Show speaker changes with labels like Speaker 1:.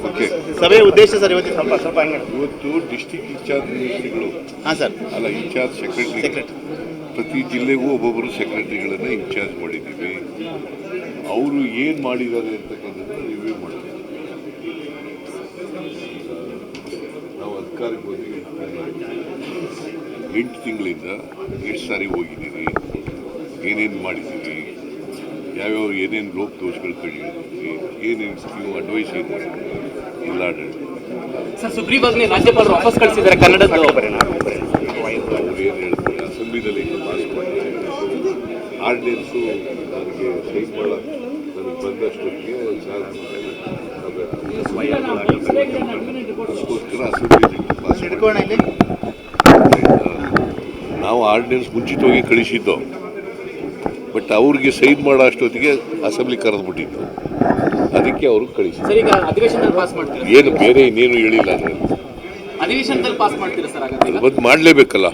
Speaker 1: Okay,
Speaker 2: ಸಭೆಯ ಉದ್ದೇಶ sir ಇವತ್ತು ಸ್ವಲ್ಪ ಹಂಗೆ
Speaker 1: ಇವತ್ತು ಡಿಸ್ಟಿಕ್ ಇನ್ಚಾರ್ಜ್ ಮಿನಿಸ್ಟ್ರಿಗಳು
Speaker 2: ಹಾಂ ಸರ್
Speaker 1: ಅಲ್ಲ, ಇನ್ಚಾರ್ಜ್ ಸೆಕ್ರೆಟರಿ, ಪ್ರತಿ ಜಿಲ್ಲೆಗೂ ಒಬ್ಬೊಬ್ಬರು ಸೆಕ್ರೆಟರಿಗಳನ್ನು ಇನ್ಚಾರ್ಜ್ ಮಾಡಿದ್ದೀವಿ. ಅವರು ಏನು ಮಾಡಿದ್ದಾರೆ ಅಂತಕ್ಕಂಥದ್ದು ರಿವ್ಯೂ ಮಾಡಿದ್ದೀವಿ. ನಾವು ಅಧಿಕಾರಕ್ಕೆ ಹೋಗಿ 8 ತಿಂಗಳಿಂದ ಎಷ್ಟು ಸಾರಿ ಹೋಗಿದ್ದೀರಿ, ಏನೇನು ಮಾಡಿದ್ದೀರಿ, ಯಾವ್ಯಾವ ಏನೇನು ಲೋಪದೋಷಗಳು ಕಂಡಿದ್ದೀವಿ, ಏನೇನು ಸ್ಕೀಮ್ ಅಡ್ವೈಸ್ ಏನು ಮಾಡಿದ್ದೀವಿ ಇಲ್ಲ ಆಡಳಿತ.
Speaker 3: ಸರ್, ಸುಗ್ರೀವಾಜ್ಞೆ ರಾಜ್ಯಪಾಲರು ವಾಪಸ್ ಕಳಿಸಿದ್ದಾರೆ ಕನ್ನಡದ.
Speaker 1: ಅವ್ರು ಏನು ಹೇಳ್ತಾರೆ, ಅಸೆಂಬ್ಲಿನಲ್ಲಿ ಪಾಸ್ ಮಾಡಿದ್ದಾರೆ. ಆರ್ಡಿನೆನ್ಸು ನನಗೆ ಸೈನ್ ಮಾಡೋದು ನನಗೆ ಬಂದಷ್ಟೊತ್ತಿಗೆ ಅದಕ್ಕೋಸ್ಕರ ಅಸೆಂಬ್ಲಿ ಪಾಸ್
Speaker 2: ಹಿಡ್ಕೋಣ ಇಲ್ಲಿ.
Speaker 1: ನಾವು ಆರ್ಡಿನೆನ್ಸ್ ಮುಂಚಿತವಾಗಿ ಕಳಿಸಿದ್ದು, ಬಟ್ ಅವ್ರಿಗೆ ಸೈನ್ ಮಾಡೋ ಅಷ್ಟೊತ್ತಿಗೆ ಅಸೆಂಬ್ಲಿ ಕರೆದ್ಬಿಟ್ಟಿದ್ದು, ಅದಕ್ಕೆ ಅವರು ಕಳಿಸಿದ್ರು.
Speaker 3: ಸರ್, ಈಗ ಅಧಿವೇಶನದಲ್ಲಿ ಪಾಸ್ ಮಾಡ್ತೀರಾ?
Speaker 1: ಏನು ಬೇರೆ ಇನ್ನೇನು ಹೇಳಿಲ್ಲ ಅದರಲ್ಲಿ.
Speaker 3: ಅಧಿವೇಶನದಲ್ಲಿ ಪಾಸ್ ಮಾಡ್ತೀರಾ ಸರ್? ಹಾಗಾದ್ರೆ
Speaker 1: ಬಂದು ಮಾಡಲೇಬೇಕಲ್ಲ.